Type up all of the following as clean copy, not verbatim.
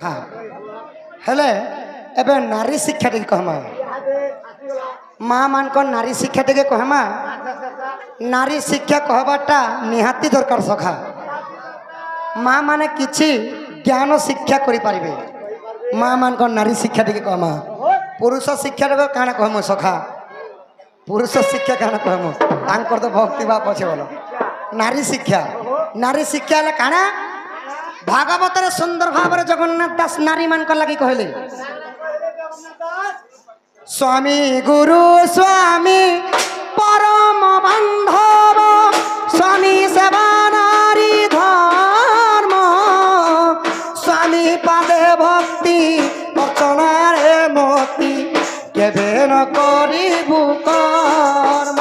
हाँ हेले एबे नारी शिक्षा टी कहमा माँ मान को नारी शिक्षा टी कहमा नारी शिक्षा कहबाटा निहाती दरकार सखा माँ माने किछि ज्ञान शिक्षा करि पारिबे माँ मान को नारी शिक्षा टी कहमा पुरुष शिक्षा टी काना कहमु सखा पुरुष शिक्षा काना कहमु तांकर तो भक्ति बाप अछि बोलो नारी शिक्षा ले काना भागवत सुंदर भाव जगन्नाथ दास नारी मान लगी कहले स्वामी गुरु स्वामी परम बांधव स्वामी सेवा नारी धर्म स्वामी पादे भक्ति अर्चनारे मोती केबे न करिबु कर्म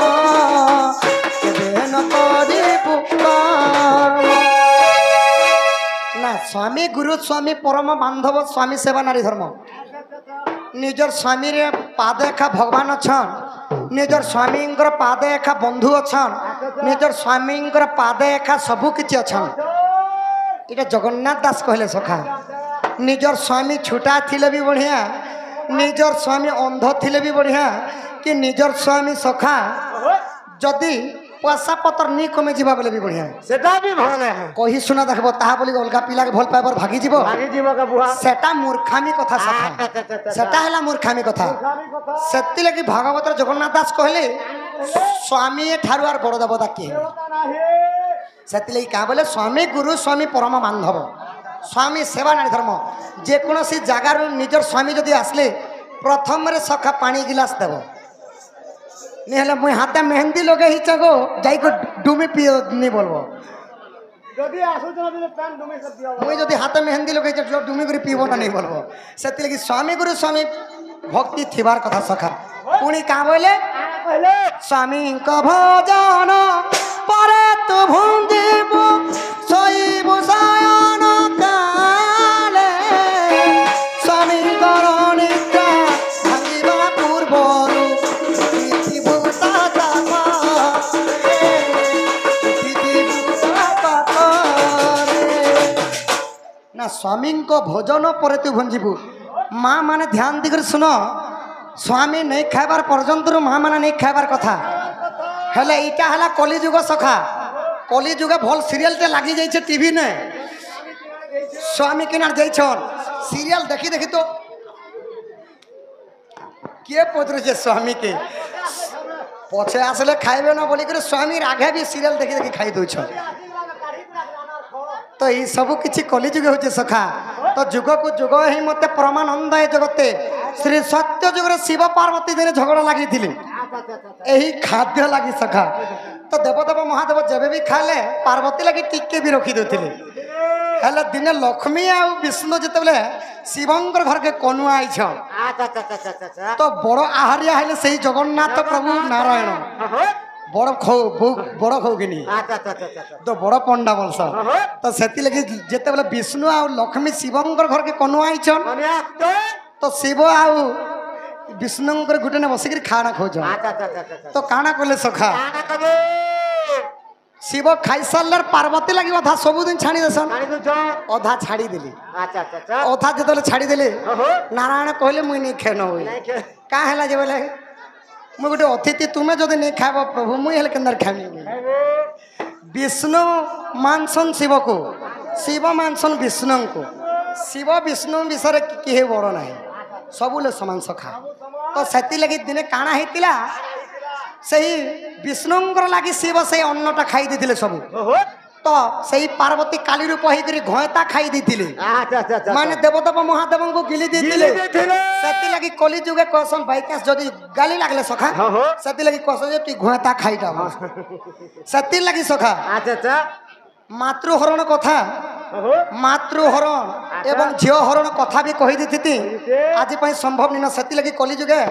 केबे न करिबु कर्म ना स्वामी गुरु स्वामी परम बांधव स्वामी सेवा नारी धर्म निजर स्वामी रे पादेखा भगवान अच्छन निजर स्वामी पादेखा बंधु अच्छन निजर स्वामी पादेखा सबू किछि अच्छन इटा जगन्नाथ दास कहले सखा निजर स्वामी छुटा थिले भी बढ़िया निजर स्वामी अंध थिले भी बढ़िया कि निजर स्वामी सखा जदि पैसा पतर नहीं कमे जीवा बोले भी बढ़िया सेटा भी भले है कही सुना देखबो ताहा बोली अलगा पिला के भल पाइबर भागी जीवो का बुआ सेटा मूर्खामी कथा सखा सेटा हला मूर्खामी कथा सेति लगी भागवत जगन्नाथ दास कहले स्वामी ठारु आर बड़ देवता के सेति लगी का बोले स्वामी गुरु स्वामी परम बांधव स्वामी सेवा नारी धर्म जे कोनोसी जगार निजर स्वामी जदि आसले प्रथम रे सखा पानी गिलास देबो नहीं मुई हाथे मेहंदी लगे ही चगो जाई को डुमी पियो नहीं बोलबो जदी आसु जना बिना पैन डुमी कर दिया मुई जदी हाथे मेहंदी लगे छ डुमी करी पिबो ना नहीं बोलबो सेति लगी स्वामी गुरु स्वामी भक्ति थिबार कथा सखा पुणी का बोले स्वामी को भजन परे तू भुंजीबु सोईबु सायन काले स्वामी करनिका भांगिबा पूर्वरु ना स्वामी को भोजन पर तू भंजीबू माँ माने ध्यान दिकर सुन स्वामी नहीं खाइबार पर्यंत माँ माने नहीं खाइबार कथा हेले इटा हला कलिजुग सखा कलिजुग भल सीरियल टे लागी जाइछे टीवी ने स्वामी किनार जाइछन सीरियल देखी देखी तो के पत्र जे स्वामी के पछे आसले खाइबे ना बोली कर स्वामी आगे भी सीरियल देखी देखी खाई दउछ तो ये सब किसी कलिजुग हो सखा तो जुग को जुग ही मत परमानंद है जगते श्री सत्य जुग शिव पार्वती दिन झगड़ा लगी थी यही खाद्य लगी सखा तो देवदेव महादेव जब भी खाले पार्वती लगी टिके भी रखी देते हेले दिने लक्ष्मी आ विष्णु जिते शिवंकर घर के कनुआ आई तो बड़ आहारिया हेले से जगन्नाथ प्रभु नारायण बड़ खो बड़ खौगिनी तो बड़ पंडा बोलस तो से लगे जिते बेले विष्णु आ लक्ष्मी शिवंकर घर के कनुआ आई तो शिव आ विष्णु गुटे ने बसिक खाना खोज तो काना कले सखा शिव खाई सारे पार्वती लगी अधा सबुदिन छाड़ी देसन अधा छाड़ी देली अधा जो छाड़ी देली नारायण कहले मुई नहीं खेन हुई का है जे बोले मुझे गोटे अतिथि तुम्हें जब नहीं खाब प्रभु मुझे केन्द्र खाई विष्णु मानसन शिव को शिव मानसन विष्णु को शिव विष्णु विषय किए बड़ ना सबुले समान सखा तो से लगी दिने काना होता से विष्णुंर लगी शिव से अन्नटा खाई देते सब तो सही पार्वती काली रूप होकर घयता खाई देते माने देवदेव महादेव को गिली देते लगी कली जुगे कहसन बाई चांस जदि गाली लागले सखा से लगी कहसन तु घयता खाईटा से लगी सखा मातृहरण कथा मातृहरण एवं झील हरण कथा भी कही दी आज संभव नहीं से लगी कली जुगे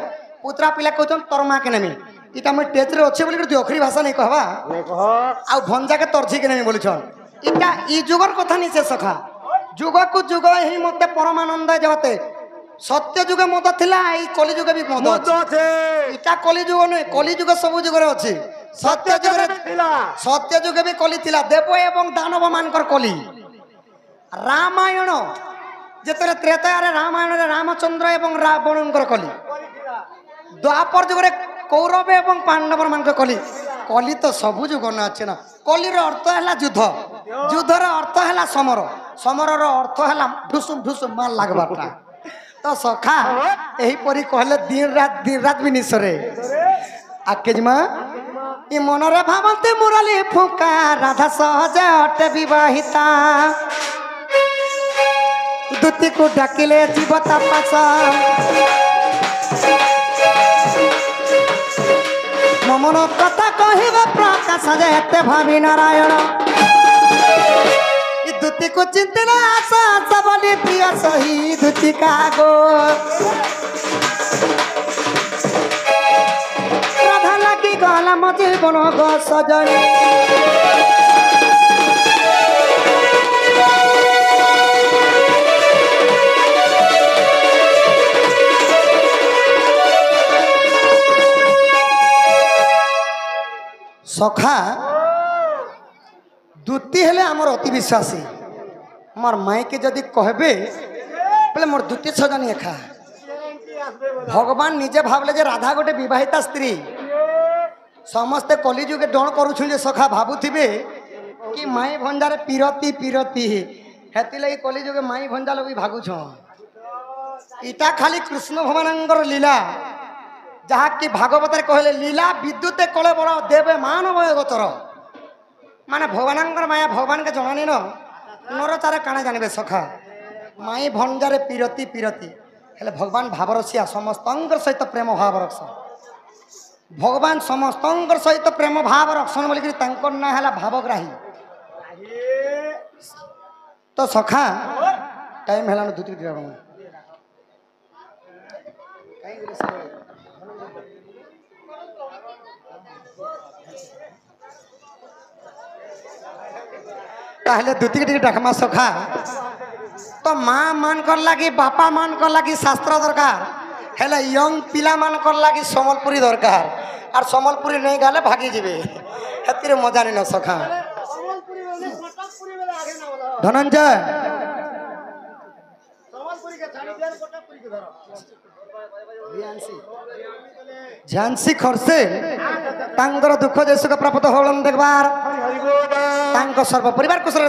पुत्रा पिला कहन तोर माँ के नेमी इटा मुझे टेचरे अच्छे बोली अखरी भाषा नहीं कहवा आ भंजा के तर्जी के नहीं बोली इटा ई जुगर कथा नहीं से सखा जुग को जुग ही मत परमानंद जगते सत्य जुग मत थिला ई कली जुग भी मत इटा कली जुग नहीं कली जुग सब जुग अच्छी सत्य जुग भी कली थिला देव एवं दानव मानकर कली रामायण যেতরে ত্রেতায়ারে রামায়ণরে রামচন্দ্র এবং রাবণঙ্কর কলি দ্বাপর যুগরে কৌরব এবং পাণ্ডবর ମାନଙ୍କ কলি কলি তো সবু যুগ না আছে না কলির অর্থ হেলা যুদ্ধ যুদ্ধর অর্থ হেলা সমর সমরর অর্থ হেলা ঢুসুম ঢুসুম মাল লাগবাটা তো সখা এইপরি কহলে দিন রাত বিনিসরে আকেজমা ই মনরে ভাবন্তে মুরলি ফুকা রাধা সহজে অটে বিবাহিতা দুতিকু ডাকিলে জীব তাপাস মমন কথা কহিবে প্রকাশ যে এতে ভাবি নারায়ণ ই দুতিকু চিন্তিলে আস আস বলি প্রিয় সহি দুতিকা গো রাধা লাগি গলা মতে জীবন গো সজনী সখা দুতি হলে আমার অতি বিশ্বাসী আমার মাইকে যদি কহবে বলে মোর দুটি সজনী এখা ভগবান নিজে ভাবলে যে রাধা গোটে বিবাহিতা স্ত্রী সমস্তে কলিযুগে ডণ করুছু যে সখা ভাবুথিবে কি মাই ভঞ্জারে পিরতি পিরতি হেতিলাগি কলিযুগে মাই ভঞ্জা লোক ভাগুছ ইটা খালি কৃষ্ণ ভগবানঙ্কর লীলা যাহা কি ভাগবতের কহিলে লীলা বিদ্যুতে কলে বড় দেবে মানব গোচর মানে ভগবানঙ্কর মায়া ভগবানকে জনানি নরচারে কাଣା জানিবে সখা মাই ভঞ্জারে পিরতি পিরতি হেলে ভগবান ভাবরসিয়া সমস্তঙ্কর সহিত প্রেম ভাব রক্ষণ ভগবান সমস্তঙ্কর সহিত প্রেম ভাব রক্ষণ বলিকি তাঙ্কর না হেলা ভাবগ্রাহী তো সখা টাইম হেলানো দুটি তাহলে দুটি টিকে ডাকমা সখা তো মা মানকর লাগি বাপা মানকর লাগি শাস্ত্র দরকার হেলে ইয়ং পিলা মানকর লাগি সম্বলপুরী দরকার আর সম্বলপুরী নেই গেলে ভাগি যাবে হেতিরে মজা নিন সখা ধনঞ্জয় ঝান্সি খরসে তাঙ্কর দুঃখ যে সুখ প্রাপ্ত হলন দেখবার তাঙ্ক সর্ব পরিবার কুশল